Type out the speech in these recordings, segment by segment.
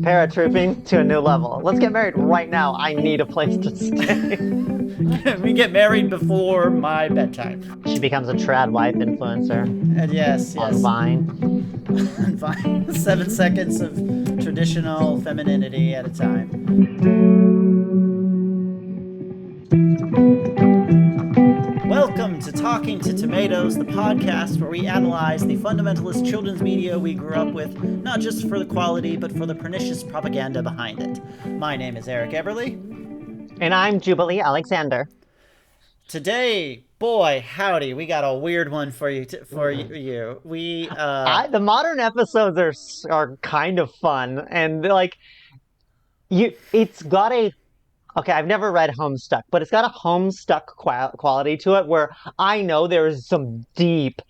Paratrooping to a new level. Let's get married right now. I need a place to stay. We get married before my bedtime. She becomes a trad wife influencer And yes, on yes. Vine. Fine. 7 seconds of traditional femininity at a time. Welcome to Talking to Tomatoes, the podcast where we analyze the fundamentalist children's media we grew up with, not just for the quality, but for the pernicious propaganda behind it. My name is Eric Eberly. And I'm Jubilee Alexander. Today, boy, howdy, we got a weird one for you. The modern episodes are kind of fun, and it's got a okay. I've never read Homestuck, but it's got a Homestuck quality to it, where I know there is some deep,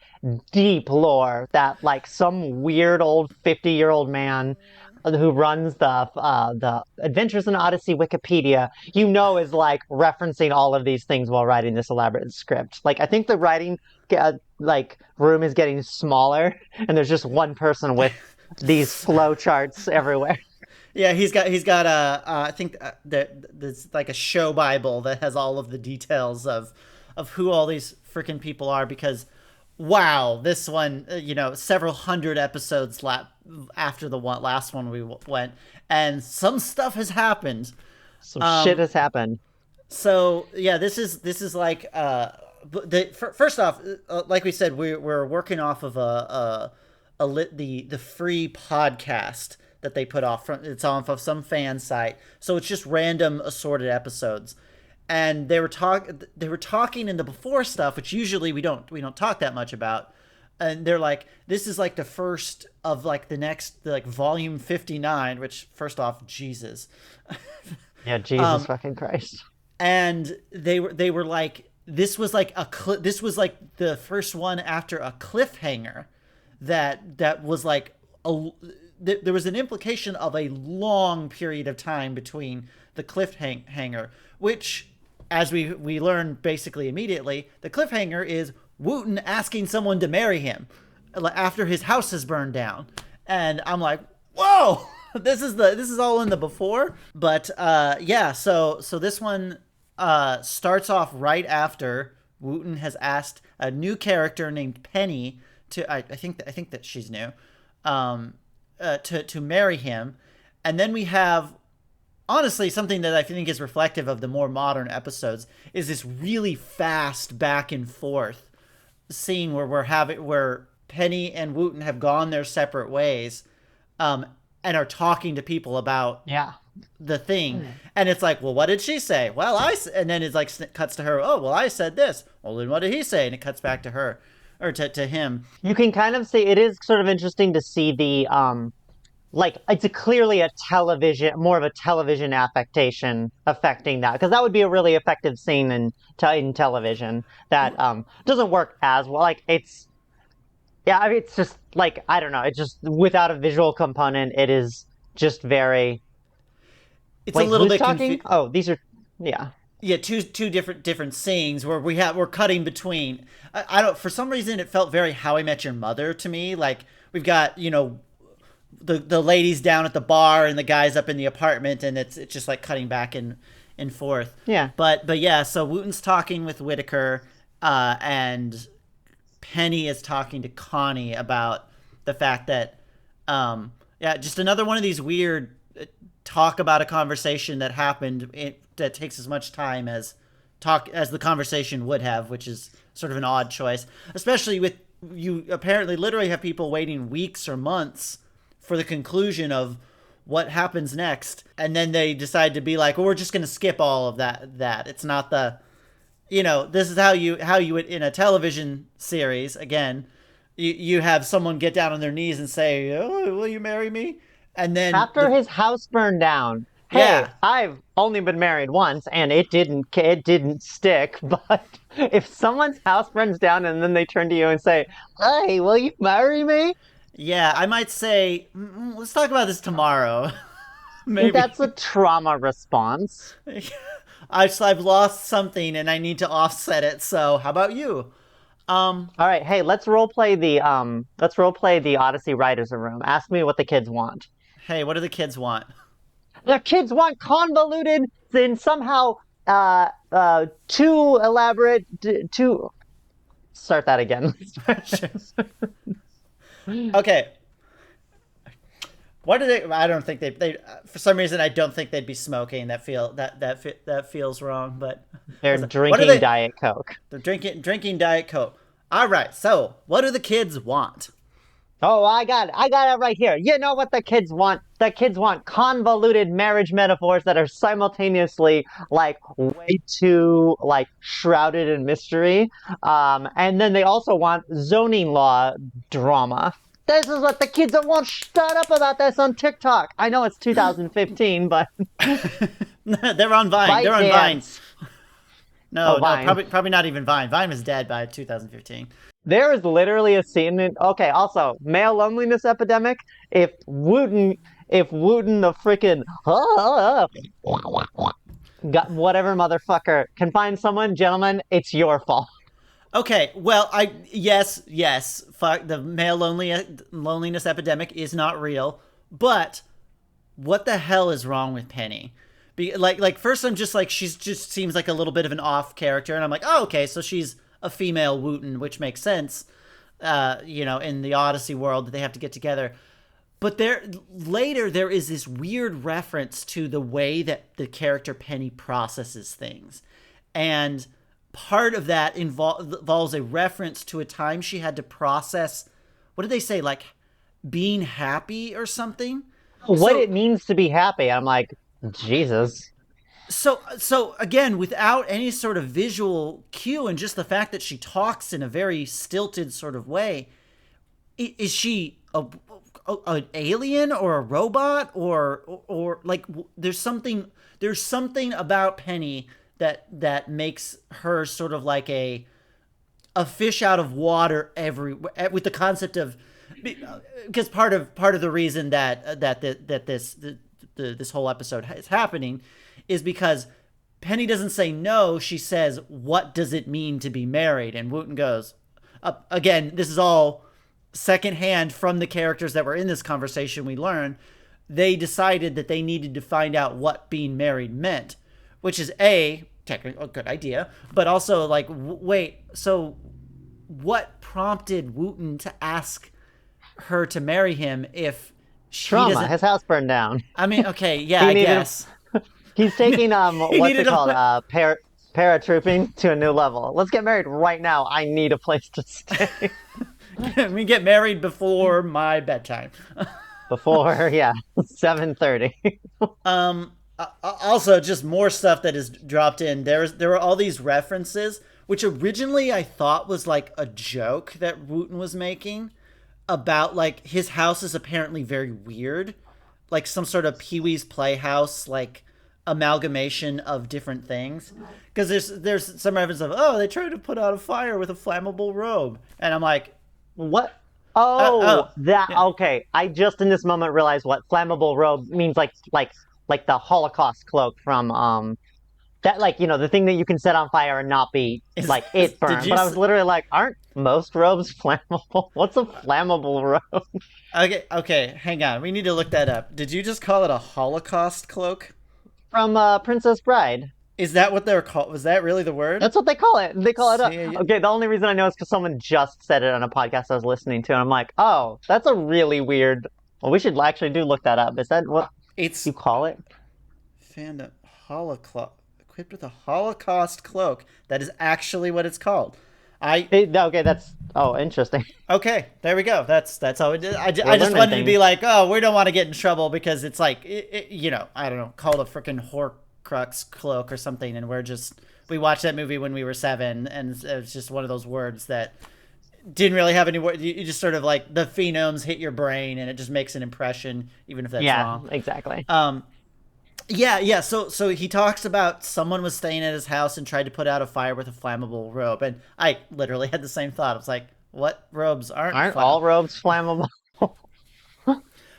deep lore that like some weird old 50-year-old man who runs the Adventures in Odyssey Wikipedia, is like referencing all of these things while writing this elaborate script. Like I think the writing room is getting smaller, and there's just one person with these flow charts everywhere. Yeah, he's got I think there's like a show Bible that has all of the details of who all these freaking people are, because wow, this one, several hundred episodes after the last one we went, and some stuff has happened. Some shit has happened. So yeah, this is like first off, like we said, we're working off of the free podcast that they put off from, it's off of some fan site, so it's just random assorted episodes. And they were talking in the before stuff, which usually we don't talk that much about. And they're like, this is like the first of like the next, like volume 59, which first off, Jesus. Yeah, Jesus fucking Christ. And they were like, this was like this was like the first one after a cliffhanger that was like there was an implication of a long period of time between the cliffhanger, which, as we learn basically immediately, the cliffhanger is Wooten asking someone to marry him after his house has burned down. And I'm like, whoa, this is all in the before. But yeah, so this one starts off right after Wooten has asked a new character named Penny to, I think that she's new, to marry him. And then we have, honestly, something that I think is reflective of the more modern episodes is this really fast back and forth scene where Penny and Wooten have gone their separate ways, and are talking to people about the thing. And it's like, well, what did she say? Well, and then it's like cuts to her. Oh, well, I said this. Well, then what did he say? And it cuts back to her, or to him. You can kind of see, it is sort of interesting to see the it's clearly more of a television affectation affecting that, because that would be a really effective scene in television that doesn't work as well. Like it's just like, I don't know, it's just without a visual component, it is just very. It's a little bit talking. Oh, these are two different scenes where we're cutting between. I don't, for some reason it felt very How I Met Your Mother to me. Like we've got the ladies down at the bar and the guys up in the apartment, and it's just like cutting back and forth. Yeah. But yeah, so Wooten's talking with Whitaker, and Penny is talking to Connie about the fact that just another one of these weird talk about a conversation that happened that takes as much time as the conversation would have, which is sort of an odd choice, especially with you apparently literally have people waiting weeks or months for the conclusion of what happens next, and then they decide to be like, well, we're just going to skip all of that it's not the, this is how you would, in a television series, again, you have someone get down on their knees and say, oh, will you marry me? And then after his house burned down. Hey, yeah. I've only been married once, and it didn't stick. But if someone's house burns down and then they turn to you and say, "Hey, will you marry me?" Yeah, I might say, let's talk about this tomorrow. Maybe that's a trauma response. I've lost something and I need to offset it. So how about you? All right, hey, let's role play the Odyssey writers room. Ask me what the kids want. Hey, what do the kids want? The kids want convoluted, then somehow too elaborate, too. Start that again. Sure. Okay. What do they? I don't think they. For some reason, I don't think they'd be smoking. That feels wrong. But They're what are drinking they? Diet Coke. They're drinking Diet Coke. All right. So what do the kids want? Oh, I got it right here. You know what the kids want? The kids want convoluted marriage metaphors that are simultaneously like way too like shrouded in mystery. And then they also want zoning law drama. This is what the kids want. Shut up about this on TikTok. I know it's 2015, but They're on Vine. They're on Vine. ByteDance. No, Oh, no, Vine. probably not even Vine. Vine was dead by 2015. There is literally a scene in okay, also male loneliness epidemic. If Wooten if Wooten the freaking got whatever motherfucker can find someone, gentlemen, it's your fault. Okay, well, yes, fuck, the male loneliness epidemic is not real, but what the hell is wrong with Penny? Like first I'm just like she's just seems like a little bit of an off character, and I'm like, oh, okay, so she's a female Wooten, which makes sense. In the Odyssey world that they have to get together. But there is this weird reference to the way that the character Penny processes things, and part of that involves a reference to a time she had to process. What did they say? Like being happy or something. What So it means to be happy. I'm like, Jesus. so again, without any sort of visual cue, and just the fact that she talks in a very stilted sort of way, is she an alien or a robot or like there's something about Penny that makes her sort of like a fish out of water every with the concept of because part of the reason that this whole episode is happening is because Penny doesn't say no. She says, "What does it mean to be married?" And Wooten goes, again, this is all secondhand from the characters that were in this conversation. We learn they decided that they needed to find out what being married meant, which is technically a good idea, but also like, wait, so what prompted Wooten to ask her to marry him if she Trauma. doesn't? His house burned down. I mean, okay, yeah, He I needed guess. he's taking He what's needed it called? a. Paratrooping to a new level. Let's get married right now. I need a place to stay. We get married before my bedtime. Before, yeah, 7:30. Also, just more stuff that is dropped in. There were all these references, which originally I thought was like a joke that Wooten was making about like his house is apparently very weird, like some sort of Pee Wee's Playhouse like amalgamation of different things. Because there's some evidence of they tried to put out a fire with a flammable robe, and I'm like, What? Oh, that yeah. okay. I just in this moment realized what flammable robe means like the Holocaust cloak from that like the thing that you can set on fire and not be like it Did burn. you? But I was literally like, aren't most robes flammable? What's a flammable robe? Okay, hang on. We need to look that up. Did you just call it a Holocaust cloak? From Princess Bride. Is that what they're called? Was that really the word? That's what they call it. They call it See, okay, the only reason I know is because someone just said it on a podcast I was listening to, and I'm like, oh, that's a really weird. Well, we should actually do look that up. Is that what it's you call it? fandom Holocaust equipped with a Holocaust cloak. That is actually what it's called. I Okay, that's interesting. Okay, there we go. That's how it did. I We're just learning wanted to be things. like, oh, we don't want to get in trouble because it's like, I don't know, called a freaking Horcrux cloak or something, and we watched that movie when we were 7, and it's just one of those words that didn't really have any word. You just sort of like the phenomes hit your brain, and it just makes an impression, even if that's Yeah, wrong. exactly. Yeah. So he talks about someone was staying at his house and tried to put out a fire with a flammable robe, and I literally had the same thought. I was like, what robes aren't Aren't flammable? all robes flammable?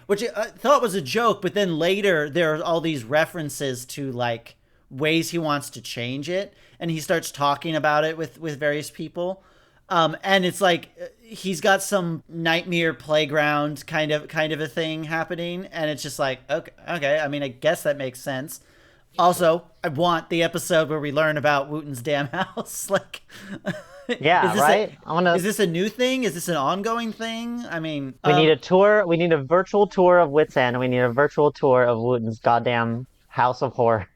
Which I thought was a joke, but then later there are all these references to like ways he wants to change it, and he starts talking about it with various people. And it's like he's got some nightmare playground kind of a thing happening, and it's just like okay. I mean, I guess that makes sense. Also, I want the episode where we learn about Wooten's damn house. Like, is Yeah, this a right? I want to. is this a new thing? Is this an ongoing thing? I mean, We need a tour. We need a virtual tour of Wits End. We need a virtual tour of Wooten's goddamn House of Horror.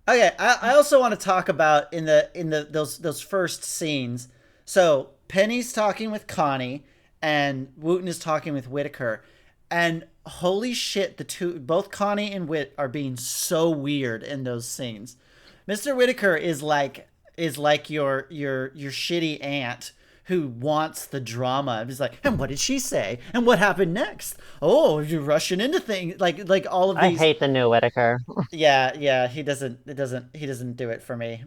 okay. I also want to talk about in the those first scenes. So Penny's talking with Connie, and Wooten is talking with Whitaker, and holy shit, the two, both Connie and Wit, are being so weird in those scenes. Mr. Whitaker is like your shitty aunt who wants the drama. He's like, and what did she say? And what happened next? Oh, you're rushing into things like all of I these. hate the new Whitaker. Yeah. He doesn't do it for me.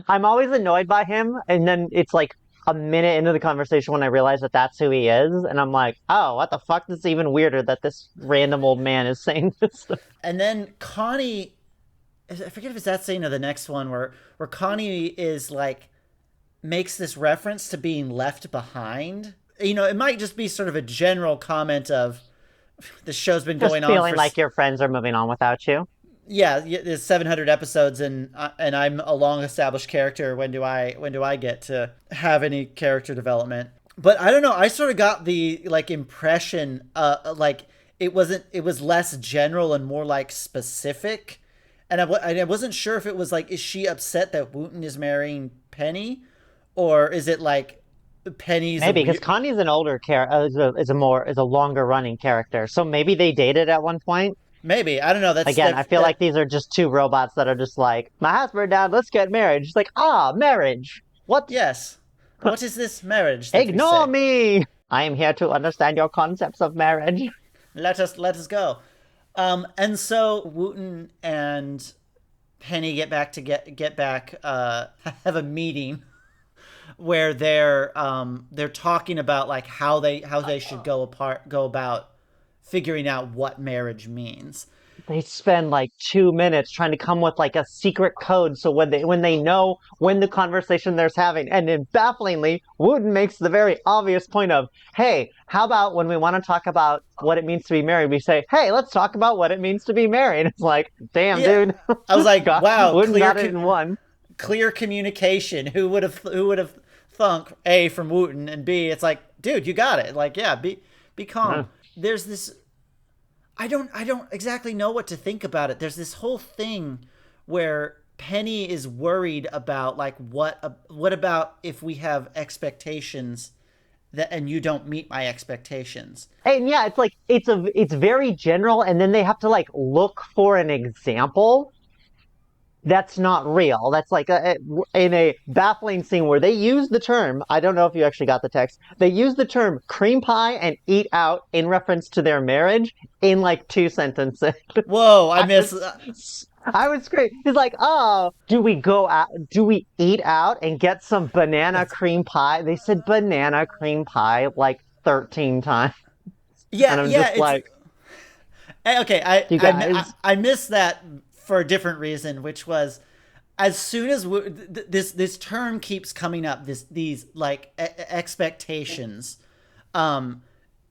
I'm always annoyed by him, and then it's like a minute into the conversation when I realize that that's who he is, and I'm like, oh, what the fuck? This is even weirder that this random old man is saying this. And then Connie, I forget if it's that scene or the next one where Connie is like makes this reference to being left behind. It might just be sort of a general comment of the show's been Just going on feeling for like your friends are moving on without you. yeah, there's 700 episodes, and I'm a long established character. When do I get to have any character development? But I don't know. I sort of got the like impression, like it was less general and more like specific, and I wasn't sure if it was like, is she upset that Wooten is marrying Penny, or is it like Penny's a Maybe because weird. Connie's an older character, is a longer running character, so maybe they dated at one point. Maybe, I don't know. That's Again, I that feel that like these are just two robots that are just like, my house burned down, let's get married. She's like, marriage. What? Yes. What is this marriage that we Ignore say? me. I am here to understand your concepts of marriage. Let us go. And so Wooten and Penny get back, have a meeting where they're talking about like how they should go about figuring out what marriage means. They spend like 2 minutes trying to come with like a secret code so when they know when the conversation they're having, and then bafflingly, Wooten makes the very obvious point of, hey, how about when we want to talk about what it means to be married, we say, hey, let's talk about what it means to be married. It's like, damn, Yeah, dude. I was like, God, wow, Wooten got it in one. clear communication. Who would have thunk A from Wooten, and B, it's like, dude, you got it. Like, yeah, be calm. There's this. I don't exactly know what to think about it. There's this whole thing where Penny is worried about like what about if we have expectations that and you don't meet my expectations. And yeah, it's like it's very general, and then they have to like look for an example that's not real. That's like in a baffling scene where they use the term. I don't know if you actually got the text. They use the term cream pie and eat out in reference to their marriage in like 2 sentences. Whoa, I I miss. was, I was great. He's like, oh, do we go out? Do we eat out and get some banana cream pie? They said banana cream pie like 13 times, Yeah, and I'm yeah. just It's like, okay. I you I guys. I missed that for a different reason, which was as soon as this term keeps coming up, these like expectations, um,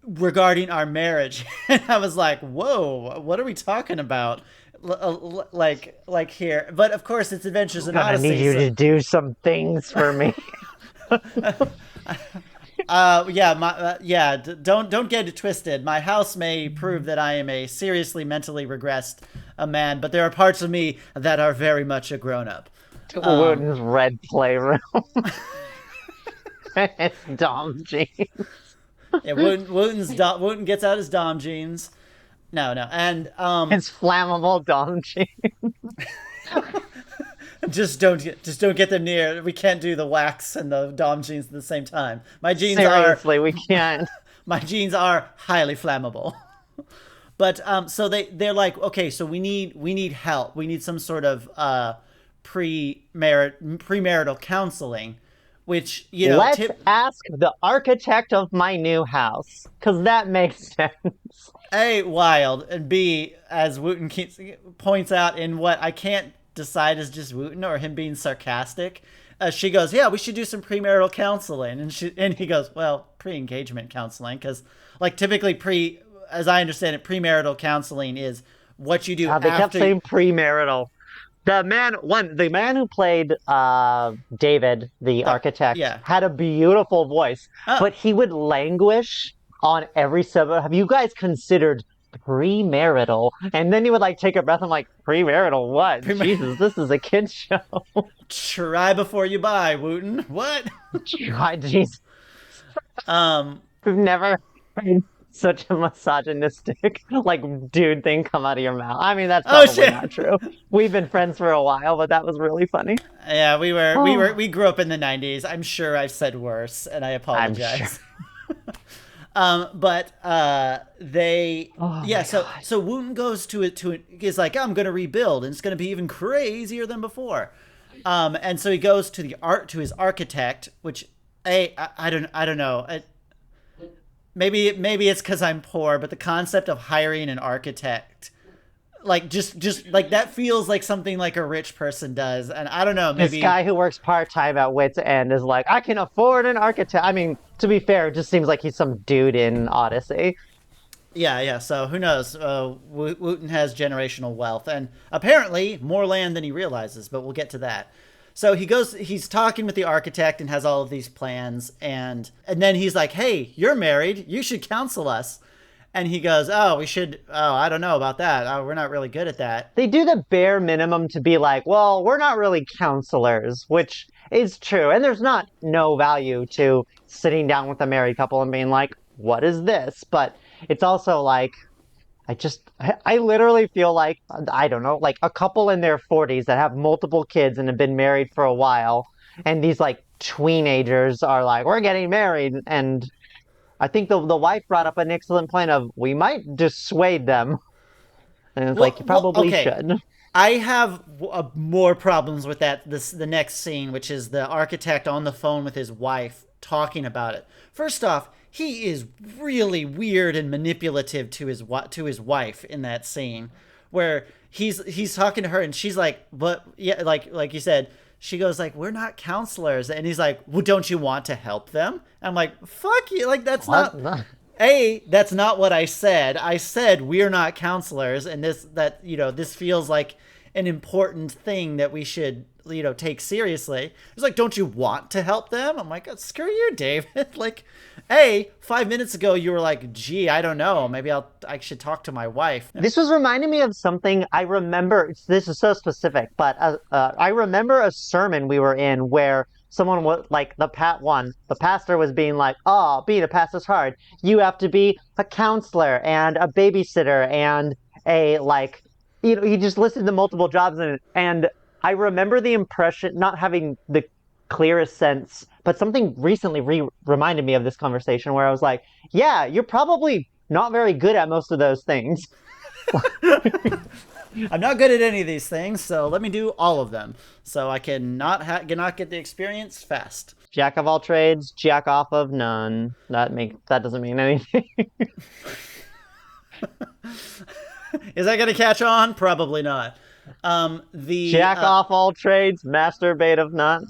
regarding our marriage, and I was like, whoa, what are we talking about? Like here, but of course it's Adventures I'm in gonna need Odyssey. you So to do some things for me. yeah, yeah. Don't get it twisted. My house may prove that I am a seriously mentally regressed a man, but there are parts of me that are very much a grown up. Um, Wooden's red playroom. It's Dom G. yeah, Wooten gets out his Dom jeans. No, no, and It's flammable Dom G. just don't get them near. We can't do the wax and the Dom jeans at the same time. My jeans are Seriously, we can't. my jeans are highly flammable. But so they're like, okay, so we need help. We need some sort of premarital counseling, which Let's tip ask the architect of my new house, because that makes sense. A, wild, and B, as Wooten points out in what I can't decide is just Wooten or him being sarcastic. she goes, "Yeah, we should do some premarital counseling," and he goes, "Well, pre-engagement counseling, because like typically as I understand it, premarital counseling is what you do They kept after saying premarital. The man who played David, the the architect, yeah. had a beautiful voice, Oh, but he would languish on every syllable. Have you guys considered premarital? And then he would like take a breath. I'm like, premarital what? Jesus, this is a kid's show. try before you buy, Wooten. What? God, jeez, um, we've never heard such a misogynistic like dude thing come out of your mouth. I mean, that's oh probably shit. not true. We've been friends for a while, but that was really funny. Yeah, Oh, we grew up in the '90s. I'm sure I've said worse, and I I'm sure. apologize. But they Oh yeah. my So God. Wooten goes is like, I'm gonna rebuild, and it's gonna be even crazier than before. And so he goes to his architect, which I don't know. Maybe it's because I'm poor, but the concept of hiring an architect, like just like that, feels like something like a rich person does, and I don't know, This maybe. guy who works part-time at Wits End is like, I can afford an architect. I mean, to be fair, it just seems like he's some dude in Odyssey. Yeah, yeah. So who knows? Wooten has generational wealth and apparently more land than he realizes, but we'll get to that. So he's talking with the architect and has all of these plans, and then he's like, "Hey, you're married. You should counsel us." And he goes, "Oh, we should. Oh, I don't know about that. Oh, we're not really good at that." They do the bare minimum to be like, well, we're not really counselors, which is true. And there's not no value to sitting down with a married couple and being like, what is this? But it's also like, I literally feel like, I don't know, like a couple in their 40s that have multiple kids and have been married for a while. And these like teenagers are like, we're getting married. And I think the wife brought up an excellent point of, we might dissuade them. And it's like, you probably Okay. should. I have more problems with that. The next scene, which is the architect on the phone with his wife talking about it. First off, he is really weird and manipulative to his wife in that scene, where he's talking to her and she's like, "But yeah, like you said." She goes like, "We're not counselors," and he's like, "Well, don't you want to help them?" I'm like, "Fuck you!" Like What? that's not what I said. I said we're not counselors, and this feels like an important thing that we should take seriously. It's like, don't you want to help them? I'm like, screw you, David. Like, 5 minutes ago you were like, gee, I don't know, maybe I should talk to my wife. This was reminding me of something I remember. This is so specific, but I remember a sermon we were in where someone was like the pastor was being like, "Oh, being a pastor's hard. You have to be a counselor and a babysitter and a like, he just listed the multiple jobs and I remember the impression not having the clearest sense, but something recently reminded me of this conversation where I was like, "Yeah, you're probably not very good at most of those things." I'm not good at any of these things, so let me do all of them so I can not get the experience fast. Jack of all trades, jack off of none. That doesn't mean anything. Is that gonna catch on? Probably not. The Jack off all trades, masturbate of none.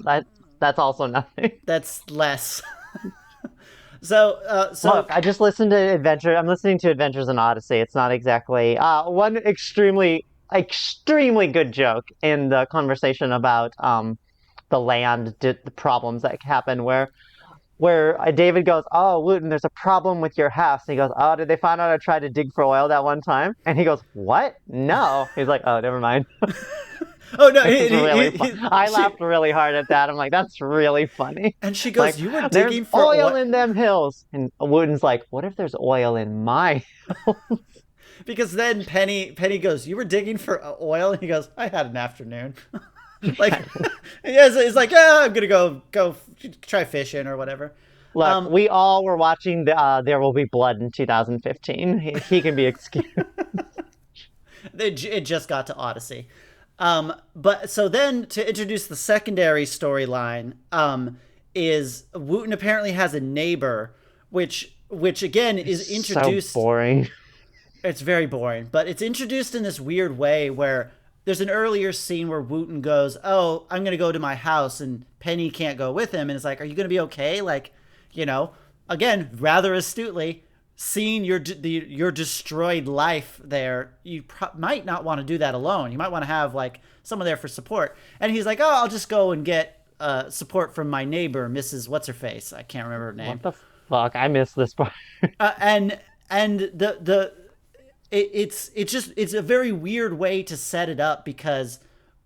That's also nothing. That's less. So Look, I just listened to Adventure. I'm listening to Adventures in Odyssey. It's not exactly one extremely good joke in the conversation about the the problems that happen where David goes, "Oh, Wooten, there's a problem with your house." And he goes, "Oh, did they find out I tried to dig for oil that one time?" And he goes, "What? No." He's like, "Oh, never mind." oh no, It's really fun. I she laughed really hard at that. I'm like, "That's really funny." and she Like, goes, "You were there's digging for oil oil." in them hills. And Wooten's like, "What if there's oil in my?" Because then Penny goes, "You were digging for oil," and he goes, "I had an afternoon." Like, yeah, it's like, yeah, I'm gonna go try fishing or whatever. Look, Um, we all were watching There Will Be Blood in 2015. He can be excused. it just got to Odyssey. But so then to introduce the secondary storyline, is Wooten apparently has a neighbor, which again is So introduced. boring. It's very boring, but it's introduced in this weird way where there's an earlier scene where Wooten goes, "Oh, I'm gonna go to my house," and Penny can't go with him, and it's like, "Are you gonna be okay?" Like, you know, again, rather astutely, seeing your destroyed life there, you might not want to do that alone. You might want to have like someone there for support. And he's like, "Oh, I'll just go and get support from my neighbor, Mrs. What's her face? I can't remember her name." What the fuck? I missed this part. And it's a very weird way to set it up because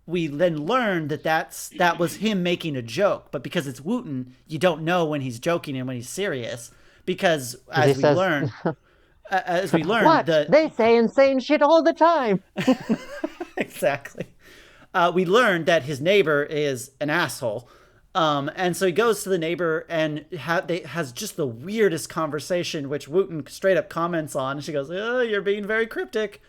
we then learn that that was him making a joke, but because it's Wooten, you don't know when he's joking and when he's serious because He says, as we learn "What? They say insane shit all the time." exactly. We learned that his neighbor is an asshole. And so he goes to the neighbor and has just the weirdest conversation, which Wooten straight up comments on. And she goes, "Oh, you're being very cryptic."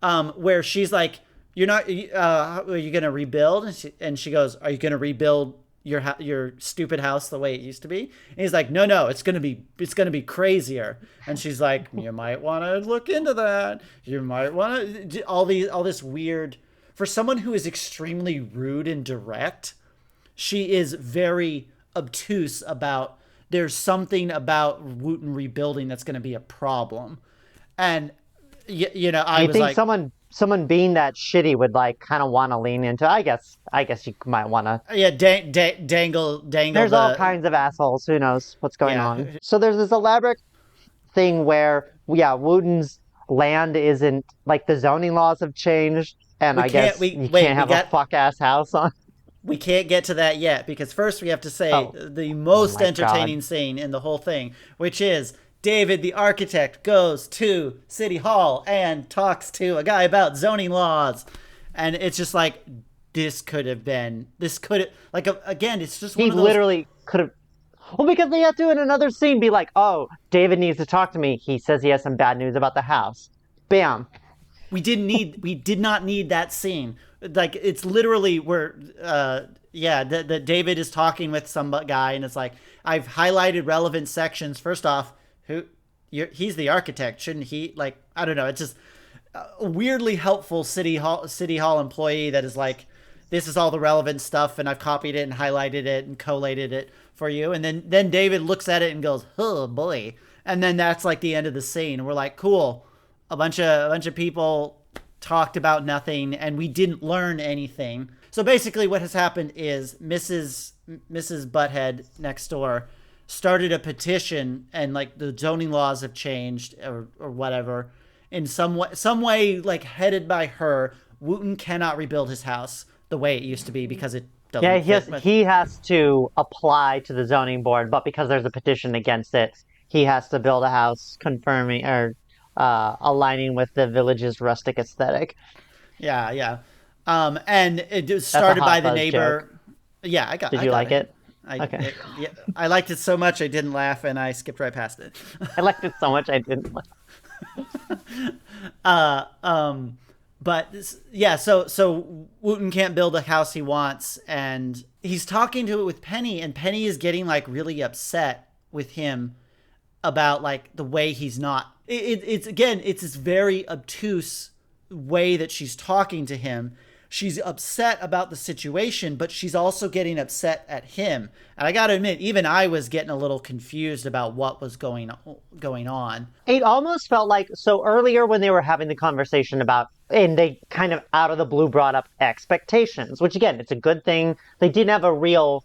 Where she's like, "You're not, are you going to rebuild?" And she goes, "Are you going to rebuild your stupid house the way it used to be?" And he's like, "No, it's going to be crazier." And she's like, "You might want to look into that. You might want to all this weird." For someone who is extremely rude and direct, she is very obtuse about there's something about Wooten rebuilding that's going to be a problem. And I You was think like, someone being that shitty would like kind of want to lean into? I guess you might want to. yeah, dangle There's all the kinds of assholes. Who knows what's going yeah. on? So there's this elaborate thing where, yeah, Wooten's land isn't like the zoning laws have changed, and We I can't guess we you wait, can't have a fuck ass house on. we can't get to that yet because first we have to say Oh, the oh most my God. entertaining scene in the whole thing, which is David the architect goes to City Hall and talks to a guy about zoning laws. And it's just like again, it's just one He of those. literally could have. Well, because they have to in another scene be like, "Oh, David needs to talk to me. He says he has some bad news about the house." Bam. We did not need that scene. Like it's literally where yeah, that David is talking with some guy and it's like I've highlighted relevant sections. First off, he's the architect, shouldn't he? Like I don't know, it's just a weirdly helpful city hall employee that is like, this is all the relevant stuff and I've copied it and highlighted it and collated it for you. And then David looks at it and goes, "Oh boy." And then that's like the end of the scene. And we're like, cool. A bunch of people talked about nothing and we didn't learn anything. So basically what has happened is Mrs. Butthead next door started a petition and like the zoning laws have changed or whatever in some way like headed by her. Wooten cannot rebuild his house the way it used to be because it Yeah, doesn't he has, fit with. he has to apply to the zoning board, but because there's a petition against it, he has to build a house confirming or aligning with the village's rustic aesthetic. Yeah, yeah. And it was That's a started by hot the buzz joke. neighbor. Yeah, Did I you got like it. it? Okay. Yeah, I liked it so much I didn't laugh and I skipped right past it. I liked it so much I didn't. Uh, um, but yeah, so Wooten can't build a house he wants, and he's talking to it with Penny, and Penny is getting like really upset with him about like the way he's not. It's again, it's this very obtuse way that she's talking to him. She's upset about the situation, but she's also getting upset at him. And I got to admit, even I was getting a little confused about what was going on. It almost felt like so earlier when they were having the conversation about, and they kind of out of the blue brought up expectations, which again, it's a good thing. They didn't have a real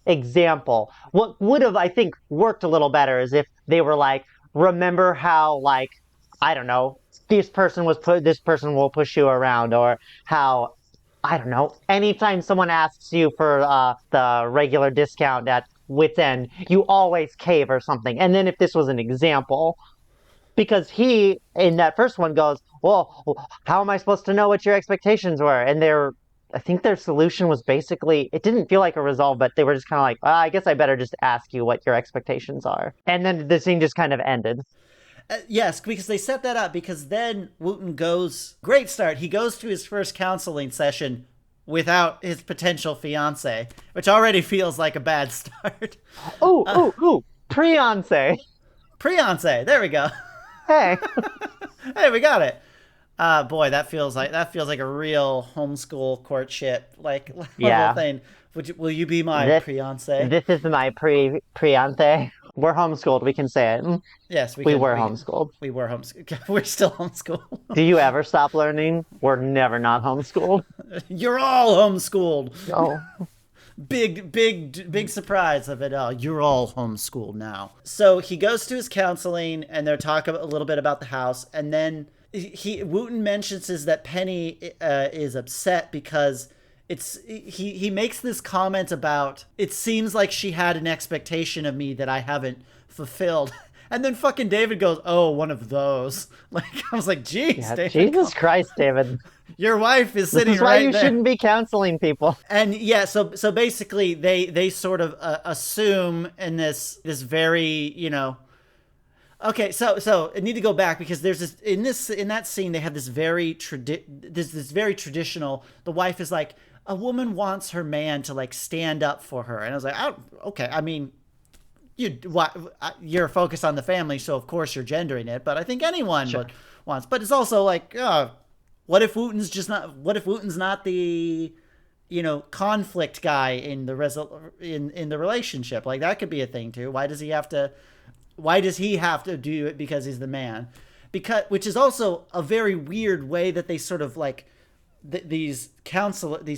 example. What would have, I think, worked a little better is if they were like, remember how, like, I don't know, this person will push you around, or how, I don't know, anytime someone asks you for the regular discount at Wits End, you always cave or something. And then if this was an example, because he in that first one goes, "Well, how am I supposed to know what your expectations were?" And I think their solution was basically, it didn't feel like a resolve, but they were just kind of like, I guess I better just ask you what your expectations are. And then the scene just kind of ended. Yes, because they set that up. Because then Wooten goes, great start. He goes to his first counseling session without his potential fiance, which already feels like a bad start. Ooh, Priance. Fiance, there we go. Hey. Hey, we got it. Boy, that feels like a real homeschool courtship like level Yeah. thing. Will you be my This fiance? this is my Priante. We're homeschooled, we can say it. Yes, we We can. were We homeschooled. we were homeschooled. We're still homeschooled. Do you ever stop learning? We're never not homeschooled. You're all homeschooled. No. Big surprise of it all. You're all homeschooled now. So he goes to his counseling, and they're talking a little bit about the house, and then Wooten mentions is that Penny is upset because he makes this comment about it seems like she had an expectation of me that I haven't fulfilled. And then fucking David goes, "Oh, one of those." Like I was like, "Geez, Yeah, David, Jesus Christ, David. your wife is This sitting is why right you there." shouldn't be counseling people. And yeah, so basically they sort of assume in this very okay, so I need to go back because there's in that scene they have this this very traditional. The wife is like, a woman wants her man to like stand up for her, and I was like, oh, okay, I mean, you're focused on the family, so of course you're gendering it, but I think anyone Sure. would wants. But it's also like, what if Wooten's just not? What if Wooten's not the conflict guy in in the relationship? Like that could be a thing too. Why does he have to do it because he's the man? Because which is also a very weird way that they sort of like these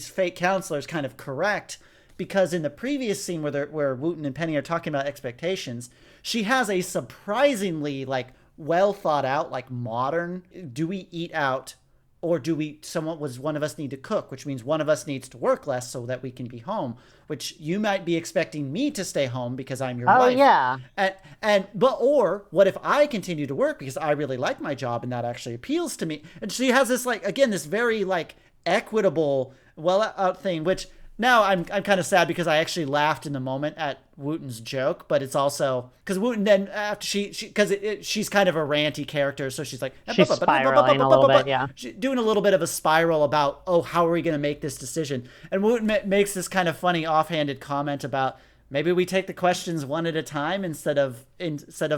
fake counselors kind of correct, because in the previous scene where Wooten and Penny are talking about expectations, she has a surprisingly like well thought out like modern, do we eat out or do we someone was one of us need to cook, which means one of us needs to work less so that we can be home, which you might be expecting me to stay home because I'm your Oh wife. yeah. Or what if I continue to work because I really like my job and that actually appeals to me? And she has this like again this very like equitable well out thing, which now I'm kind of sad because I actually laughed in the moment at Wooten's joke, but it's also because Wooten then after because she's kind of a ranty character, so she's like She's spiraling a little bit, yeah. doing a little bit of a spiral about, oh, how are we going to make this decision? And Wooten makes this kind of funny offhanded comment about maybe we take the questions one at a time instead of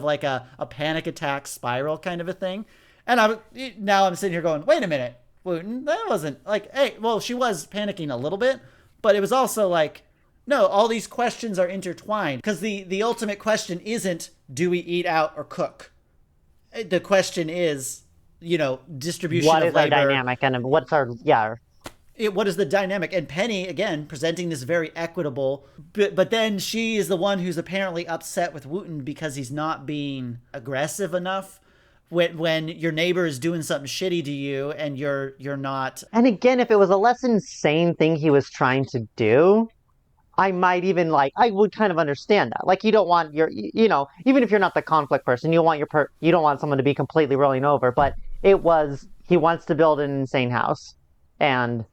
like a panic attack spiral kind of a thing. And I'm sitting here going, wait a minute, Wooten, that wasn't like, hey, well, she was panicking a little bit, but it was also like, no, all these questions are intertwined because the ultimate question isn't do we eat out or cook. The question is, distribution What of is our labor. dynamic and what's our yeah. What is the dynamic? And Penny again presenting this very equitable, but then she is the one who's apparently upset with Wooten because he's not being aggressive enough. When your neighbor is doing something shitty to you and you're not. And again, if it was a less insane thing he was trying to do, I might even like I would kind of understand that. Like you don't want even if you're not the conflict person, you don't want someone to be completely rolling over, but it was he wants to build an insane house and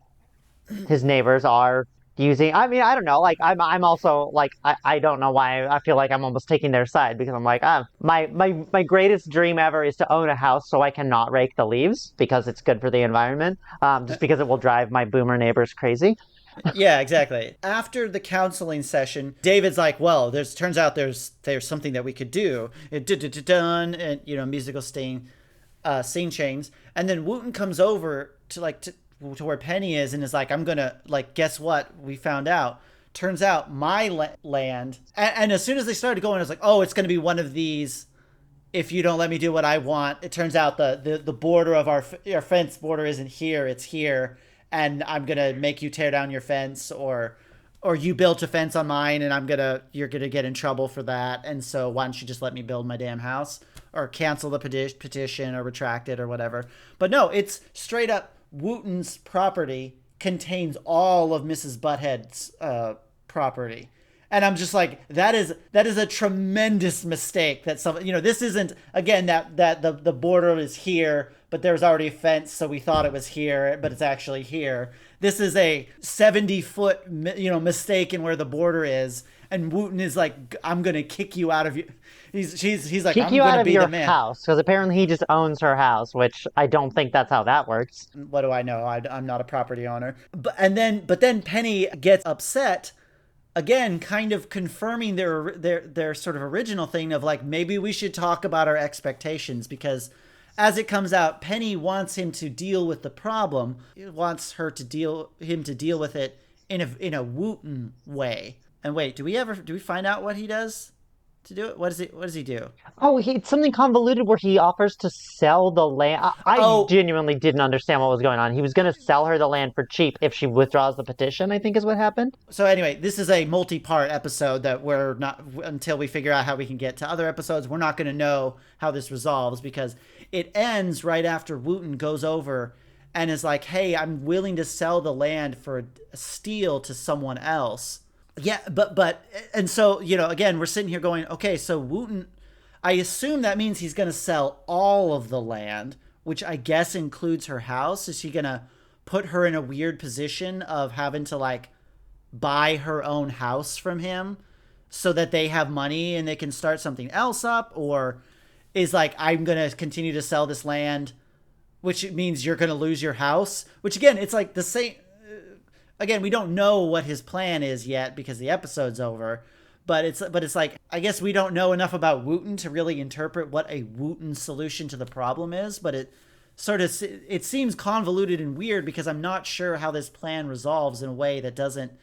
his neighbors are using I mean, I don't know, like I'm also like I don't know why I feel like I'm almost taking their side because I'm like, my greatest dream ever is to own a house so I cannot rake the leaves because it's good for the environment. Just because it will drive my boomer neighbors crazy. Yeah, exactly. After the counseling session, David's like, "Well, turns out there's something that we could do." Done, and musical scene change, and then Wooten comes over to where Penny is and is like, "I'm gonna like, guess what? We found out. Turns out my land." And as soon as they started going, I was like, "Oh, it's gonna be one of these." If you don't let me do what I want, it turns out the border of our fence border isn't here; it's here, and I'm gonna make you tear down your fence, or you built a fence on mine, and you're gonna get in trouble for that. And so why don't you just let me build my damn house, or cancel the petition, or retract it, or whatever? But no, it's straight up Wooten's property contains all of Mrs. Butthead's property. And I'm just like, that is a tremendous mistake. That this isn't again that the border is here, but there's already a fence, so we thought it was here, but it's actually here. This is a 70-foot mistake in where the border is, and Wooten is like, I'm gonna kick you out of you. He's like, Kick I'm you out gonna of be the your man. house because apparently he just owns her house, which I don't think that's how that works. What do I know? I'm not a property owner. But then Penny gets upset again, kind of confirming their sort of original thing of like, maybe we should talk about our expectations, because as it comes out, Penny wants him to deal with the problem. He wants him to deal with it in a Wooten way. And wait, do we find out what he does to do it? What does he do? Oh, it's something convoluted where he offers to sell the land. I Oh, genuinely didn't understand what was going on. He was going to sell her the land for cheap if she withdraws the petition, I think is what happened. so anyway, this is a multi-part episode that we're not, until we figure out how we can get to other episodes, we're not going to know how this resolves, because it ends right after Wooten goes over and is like, "Hey, I'm willing to sell the land for a steal to someone else." Yeah, but and so, again, we're sitting here going, okay, so Wooten, I assume that means he's going to sell all of the land, which I guess includes her house. Is he going to put her in a weird position of having to like buy her own house from him so that they have money and they can start something else up? Or is like, I'm going to continue to sell this land, which means you're going to lose your house? Which again, it's like the same. Again, we don't know what his plan is yet because the episode's over. But it's like, I guess we don't know enough about Wooten to really interpret what a Wooten solution to the problem is. But it seems convoluted and weird because I'm not sure how this plan resolves in a way that doesn't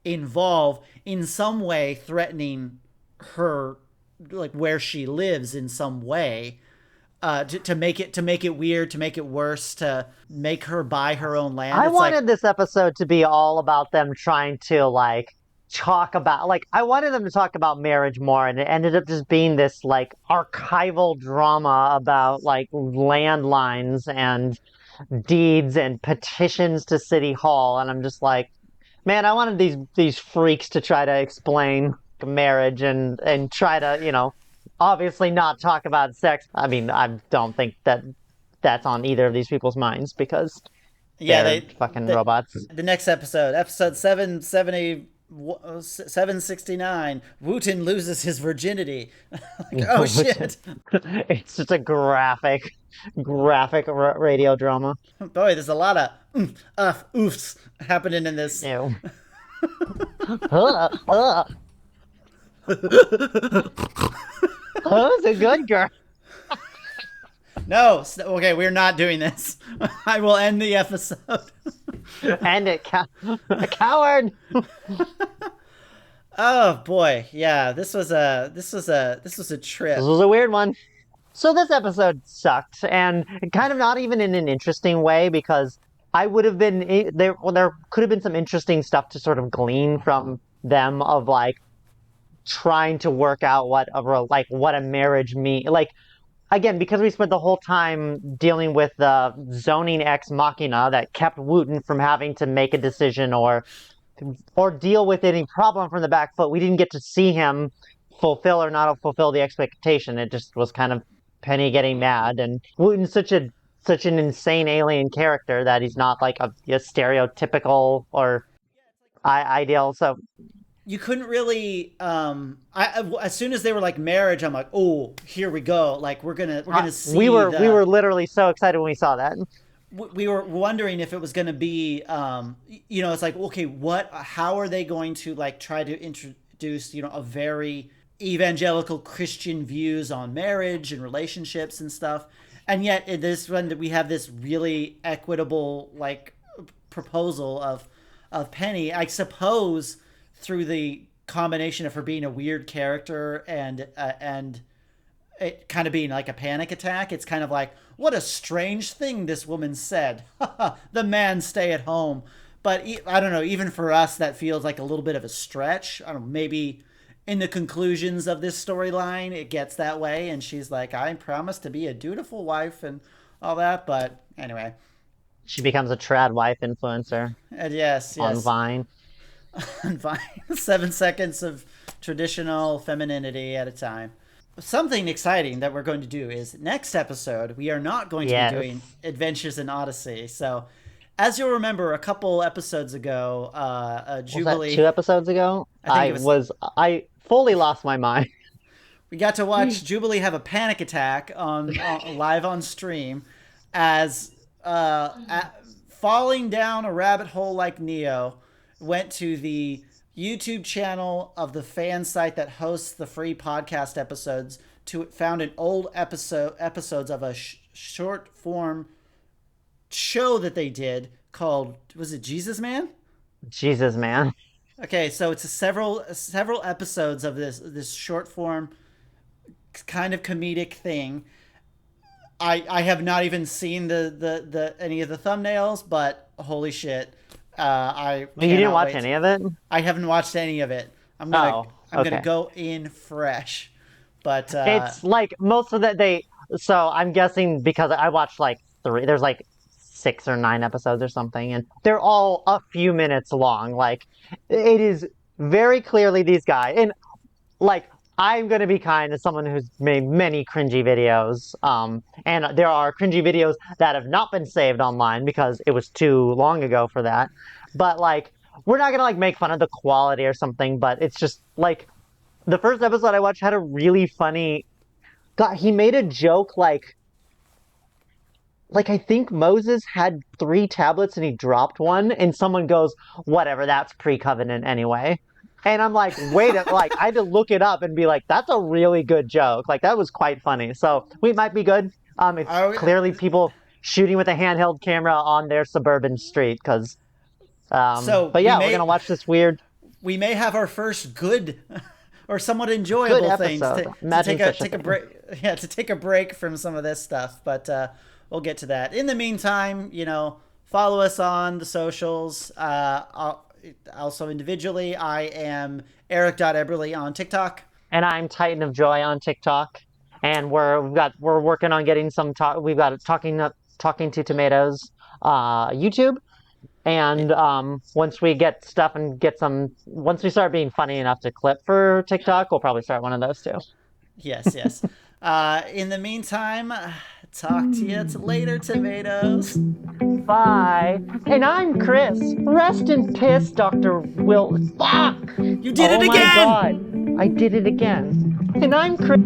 involve in some way threatening her, like where she lives in some way, to make it weird, to make it worse, to make her buy her own land. I It's like, wanted this episode to be all about them trying to like talk about like I wanted them to talk about marriage more, and it ended up just being this like archival drama about like landlines and deeds and petitions to City Hall, and I'm just like, man, I wanted these freaks to try to explain marriage and try to, obviously not talk about sex. I mean, I don't think that that's on either of these people's minds because yeah, they're fucking robots. the next episode 770. 769, Wooten loses his virginity. Like, oh shit. It's just a graphic radio drama. Boy, there's a lot of oofs happening in this. Ew. Oh, it's a good girl. No, okay, we're not doing this. I will end the episode. And a coward. Oh boy, yeah, this was a trip. This was a weird one. So this episode sucked, and kind of not even in an interesting way because I would have been there. Well, there could have been some interesting stuff to sort of glean from them of like trying to work out what a marriage mean. Like again, because we spent the whole time dealing with the zoning ex machina that kept Wooten from having to make a decision or deal with any problem from the back foot. We didn't get to see him fulfill or not fulfill the expectation. It just was kind of Penny getting mad, and Wooten's such an insane alien character that he's not like a stereotypical or ideal. So You couldn't really. As soon as they were like marriage, I'm like, oh, here we go. Like we're gonna see. we were literally so excited when we saw that. We were wondering if it was going to be, it's like, okay, how are they going to like try to introduce, a very evangelical Christian views on marriage and relationships and stuff. And yet in this one, we have this really equitable, like, proposal of Penny, I suppose, through the combination of her being a weird character and it kind of being like a panic attack. It's kind of like, what a strange thing this woman said. The man stay at home. But I don't know, even for us, that feels like a little bit of a stretch. I don't know, maybe in the conclusions of this storyline, it gets that way. And she's like, I promise to be a dutiful wife and all that. But anyway. She becomes a trad wife influencer Yes. on Vine. On Vine. 7 seconds of traditional femininity at a time. Something exciting that we're going to do is next episode, we are not going to be doing Adventures in Odyssey. So, as you'll remember, a couple episodes ago, Jubilee. Was that 2 episodes ago? I fully lost my mind. We got to watch Jubilee have a panic attack on live on stream as falling down a rabbit hole like Neo, went to the YouTube channel of the fan site that hosts the free podcast episodes found an old episodes of short form show that they did called, was it Jesus Man? Jesus, man. Okay, so it's several episodes of this short form kind of comedic thing. I have not even seen the any of the thumbnails, but holy shit, I You didn't cannot watch wait. any of it? I haven't watched any of it. Oh, I'm gonna okay. go in fresh, but It's like most of that they. So I'm guessing because I watched like three. There's like 6 or 9 episodes or something, and they're all a few minutes long. Like it is very clearly these guys, and like I'm gonna be kind as someone who's made many cringy videos. And there are cringy videos that have not been saved online because it was too long ago for that. But like we're not gonna like make fun of the quality or something. But it's just like the first episode I watched had a really funny. God, he made a joke like I think Moses had 3 tablets and he dropped one, and someone goes, "Whatever, that's pre-covenant anyway." And I'm like, wait, like I had to look it up and be like, that's a really good joke. Like that was quite funny. So we might be good. It's I clearly people shooting with a handheld camera on their suburban street. Because, so but yeah, we're gonna watch this weird, we may have our first good or somewhat good enjoyable things episode. to Imagine such a take a thing. break. Yeah, to take a break from some of this stuff, but we'll get to that. In the meantime, follow us on the socials. Also individually, I am Eric.Eberly on TikTok. And I'm Titan of Joy on TikTok. And we're working on getting some talk. We've got talking to tomatoes, YouTube. Yeah, And once we get stuff and once we start being funny enough to clip for TikTok, we'll probably start one of those too. yes, yes. In the meantime, talk to you later, tomatoes. Bye. And I'm Chris. Rest in piss, Dr. Will. Fuck! You did Oh it my again! god. I did it again. And I'm Chris.